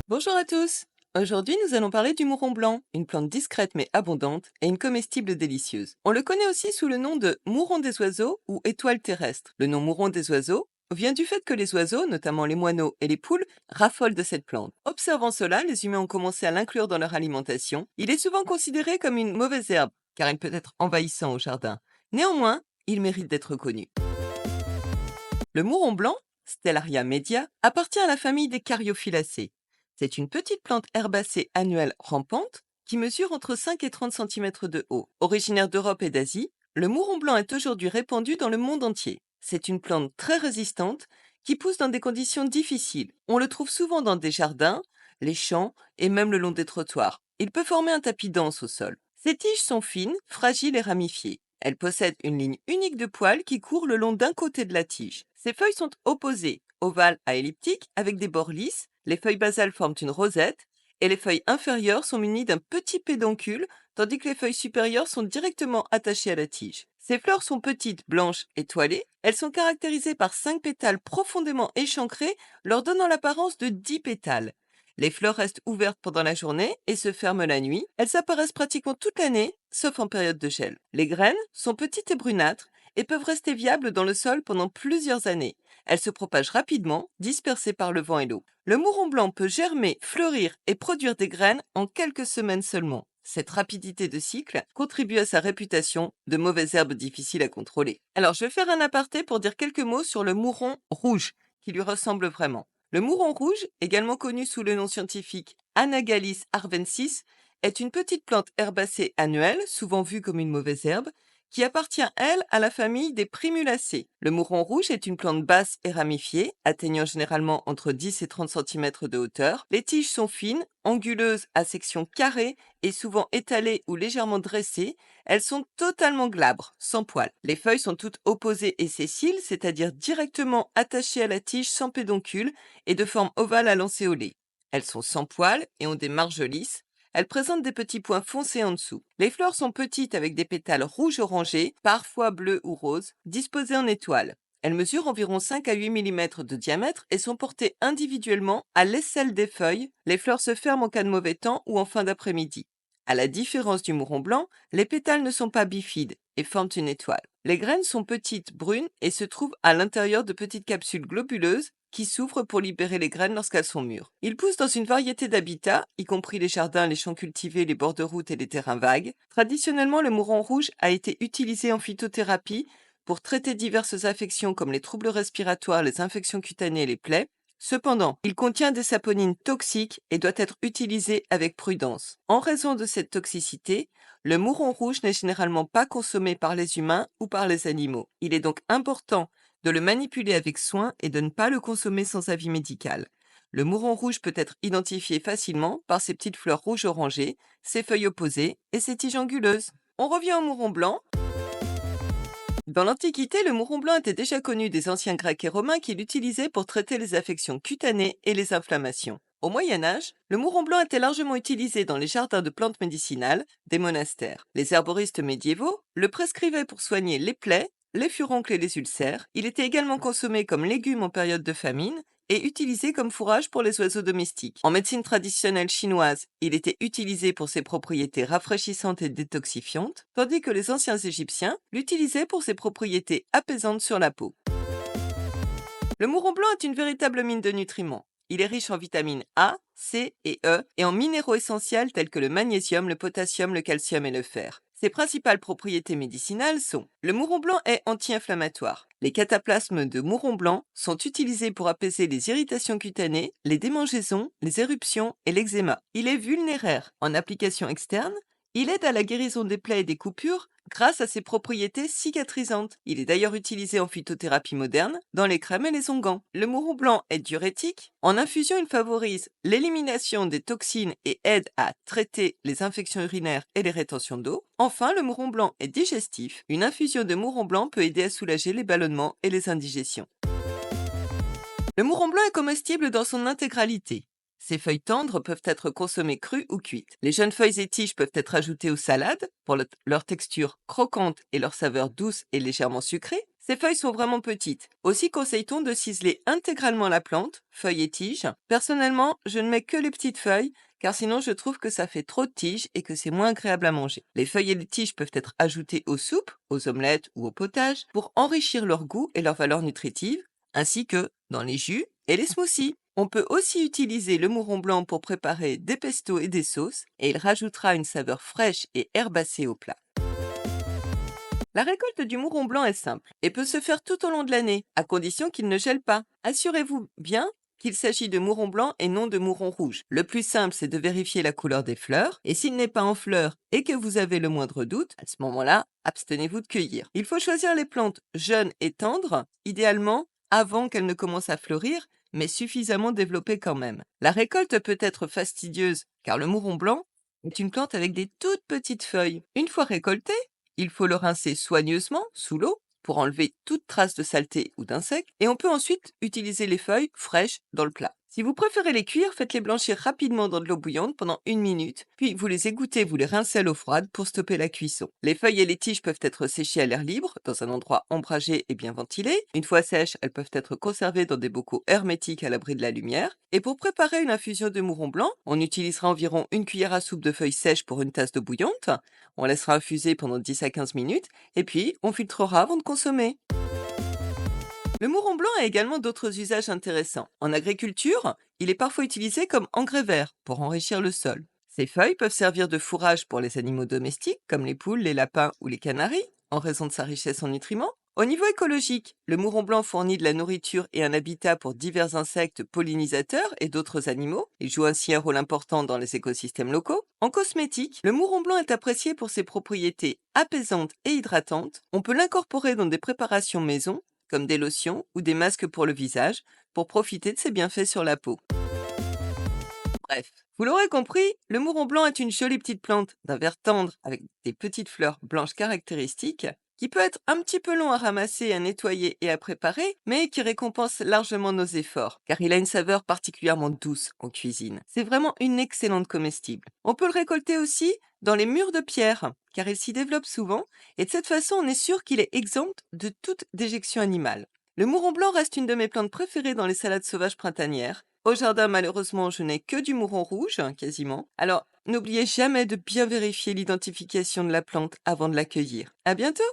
Bonjour à tous. Aujourd'hui, nous allons parler du mouron blanc, une plante discrète mais abondante et une comestible délicieuse. On le connaît aussi sous le nom de mouron des oiseaux ou étoile terrestre. Le nom mouron des oiseaux vient du fait que les oiseaux, notamment les moineaux et les poules, raffolent de cette plante. Observant cela, les humains ont commencé à l'inclure dans leur alimentation. Il est souvent considéré comme une mauvaise herbe, car il peut être envahissant au jardin. Néanmoins, il mérite d'être connu. Le mouron blanc, Stellaria media, appartient à la famille des Caryophyllacées. C'est une petite plante herbacée annuelle rampante qui mesure entre 5 et 30 centimètres de haut. Originaire d'Europe et d'Asie, le mouron blanc est aujourd'hui répandu dans le monde entier. C'est une plante très résistante qui pousse dans des conditions difficiles. On le trouve souvent dans des jardins, les champs et même le long des trottoirs. Il peut former un tapis dense au sol. Ses tiges sont fines, fragiles et ramifiées. Elle possède une ligne unique de poils qui court le long d'un côté de la tige. Ses feuilles sont opposées, ovales à elliptiques, avec des bords lisses. Les feuilles basales forment une rosette et les feuilles inférieures sont munies d'un petit pédoncule, tandis que les feuilles supérieures sont directement attachées à la tige. Ces fleurs sont petites, blanches, étoilées. Elles sont caractérisées par 5 pétales profondément échancrés, leur donnant l'apparence de 10 pétales. Les fleurs restent ouvertes pendant la journée et se ferment la nuit. Elles apparaissent pratiquement toute l'année, sauf en période de gel. Les graines sont petites et brunâtres et peuvent rester viables dans le sol pendant plusieurs années. Elles se propagent rapidement, dispersées par le vent et l'eau. Le mouron blanc peut germer, fleurir et produire des graines en quelques semaines seulement. Cette rapidité de cycle contribue à sa réputation de mauvaise herbe difficile à contrôler. Alors, je vais faire un aparté pour dire quelques mots sur le mouron rouge, qui lui ressemble vraiment. Le mouron rouge, également connu sous le nom scientifique Anagallis arvensis, est une petite plante herbacée annuelle, souvent vue comme une mauvaise herbe, qui appartient, elle, à la famille des primulacées. Le mouron rouge est une plante basse et ramifiée, atteignant généralement entre 10 et 30 centimètres de hauteur. Les tiges sont fines, anguleuses à section carrée et souvent étalées ou légèrement dressées. Elles sont totalement glabres, sans poils. Les feuilles sont toutes opposées et sessiles, c'est-à-dire directement attachées à la tige sans pédoncule et de forme ovale à lancéolée. Elles sont sans poils et ont des marges lisses. Elles présentent des petits points foncés en dessous. Les fleurs sont petites avec des pétales rouges orangés, parfois bleus ou roses, disposés en étoiles. Elles mesurent environ 5 à 8 mm de diamètre et sont portées individuellement à l'aisselle des feuilles. Les fleurs se ferment en cas de mauvais temps ou en fin d'après-midi. À la différence du mouron blanc, les pétales ne sont pas bifides et forment une étoile. Les graines sont petites, brunes et se trouvent à l'intérieur de petites capsules globuleuses qui s'ouvrent pour libérer les graines lorsqu'elles sont mûres. Ils poussent dans une variété d'habitats, y compris les jardins, les champs cultivés, les bords de route et les terrains vagues. Traditionnellement, le mouron rouge a été utilisé en phytothérapie pour traiter diverses affections comme les troubles respiratoires, les infections cutanées et les plaies. Cependant, il contient des saponines toxiques et doit être utilisé avec prudence. En raison de cette toxicité, le mouron rouge n'est généralement pas consommé par les humains ou par les animaux. Il est donc important de le manipuler avec soin et de ne pas le consommer sans avis médical. Le mouron rouge peut être identifié facilement par ses petites fleurs rouges orangées, ses feuilles opposées et ses tiges anguleuses. On revient au mouron blanc. Dans l'Antiquité, le mouron blanc était déjà connu des anciens Grecs et Romains qui l'utilisaient pour traiter les affections cutanées et les inflammations. Au Moyen Âge, le mouron blanc était largement utilisé dans les jardins de plantes médicinales des monastères. Les herboristes médiévaux le prescrivaient pour soigner les plaies, les furoncles et les ulcères. Il était également consommé comme légume en période de famine et utilisé comme fourrage pour les oiseaux domestiques. En médecine traditionnelle chinoise, il était utilisé pour ses propriétés rafraîchissantes et détoxifiantes, tandis que les anciens Égyptiens l'utilisaient pour ses propriétés apaisantes sur la peau. Le mouron blanc est une véritable mine de nutriments. Il est riche en vitamines A, C et E et en minéraux essentiels tels que le magnésium, le potassium, le calcium et le fer. Ses principales propriétés médicinales sont: le mouron blanc est anti-inflammatoire. Les cataplasmes de mouron blanc sont utilisés pour apaiser les irritations cutanées, les démangeaisons, les éruptions et l'eczéma. Il est vulnéraire. En application externe, il aide à la guérison des plaies et des coupures grâce à ses propriétés cicatrisantes. Il est d'ailleurs utilisé en phytothérapie moderne, dans les crèmes et les onguents. Le mouron blanc est diurétique. En infusion, il favorise l'élimination des toxines et aide à traiter les infections urinaires et les rétentions d'eau. Enfin, le mouron blanc est digestif. Une infusion de mouron blanc peut aider à soulager les ballonnements et les indigestions. Le mouron blanc est comestible dans son intégralité. Ses feuilles tendres peuvent être consommées crues ou cuites. Les jeunes feuilles et tiges peuvent être ajoutées aux salades pour leur texture croquante et leur saveur douce et légèrement sucrée. Ces feuilles sont vraiment petites. Aussi conseille-t-on de ciseler intégralement la plante, feuilles et tiges. Personnellement, je ne mets que les petites feuilles, car sinon je trouve que ça fait trop de tiges et que c'est moins agréable à manger. Les feuilles et les tiges peuvent être ajoutées aux soupes, aux omelettes ou au potage pour enrichir leur goût et leur valeur nutritive, ainsi que dans les jus et les smoothies. On peut aussi utiliser le mouron blanc pour préparer des pestos et des sauces, et il rajoutera une saveur fraîche et herbacée au plat. La récolte du mouron blanc est simple et peut se faire tout au long de l'année, à condition qu'il ne gèle pas. Assurez-vous bien qu'il s'agit de mouron blanc et non de mouron rouge. Le plus simple, c'est de vérifier la couleur des fleurs, et s'il n'est pas en fleurs et que vous avez le moindre doute, à ce moment-là, abstenez-vous de cueillir. Il faut choisir les plantes jeunes et tendres, idéalement avant qu'elles ne commencent à fleurir, mais suffisamment développées quand même. La récolte peut être fastidieuse, car le mouron blanc est une plante avec des toutes petites feuilles. Une fois récolté, il faut le rincer soigneusement sous l'eau pour enlever toute trace de saleté ou d'insectes, et on peut ensuite utiliser les feuilles fraîches dans le plat. Si vous préférez les cuire, faites-les blanchir rapidement dans de l'eau bouillante pendant 1 minute, puis vous les égouttez, vous les rincez à l'eau froide pour stopper la cuisson. Les feuilles et les tiges peuvent être séchées à l'air libre, dans un endroit ombragé et bien ventilé. Une fois sèches, elles peuvent être conservées dans des bocaux hermétiques à l'abri de la lumière. Et pour préparer une infusion de mouron blanc, on utilisera environ 1 cuillère à soupe de feuilles sèches pour une tasse d'eau bouillante. On laissera infuser pendant 10 à 15 minutes, et puis on filtrera avant de consommer. Le mouron blanc a également d'autres usages intéressants. En agriculture, il est parfois utilisé comme engrais vert pour enrichir le sol. Ses feuilles peuvent servir de fourrage pour les animaux domestiques, comme les poules, les lapins ou les canaris, en raison de sa richesse en nutriments. Au niveau écologique, le mouron blanc fournit de la nourriture et un habitat pour divers insectes pollinisateurs et d'autres animaux. Il joue ainsi un rôle important dans les écosystèmes locaux. En cosmétique, le mouron blanc est apprécié pour ses propriétés apaisantes et hydratantes. On peut l'incorporer dans des préparations maison, comme des lotions ou des masques pour le visage, pour profiter de ses bienfaits sur la peau. Bref, vous l'aurez compris, le mouron blanc est une jolie petite plante d'un vert tendre avec des petites fleurs blanches caractéristiques, qui peut être un petit peu long à ramasser, à nettoyer et à préparer, mais qui récompense largement nos efforts, car il a une saveur particulièrement douce en cuisine. C'est vraiment une excellente comestible. On peut le récolter aussi dans les murs de pierre, car il s'y développe souvent, et de cette façon on est sûr qu'il est exempt de toute déjection animale. Le mouron blanc reste une de mes plantes préférées dans les salades sauvages printanières. Au jardin, malheureusement, je n'ai que du mouron rouge, quasiment. Alors, n'oubliez jamais de bien vérifier l'identification de la plante avant de l'accueillir. À bientôt!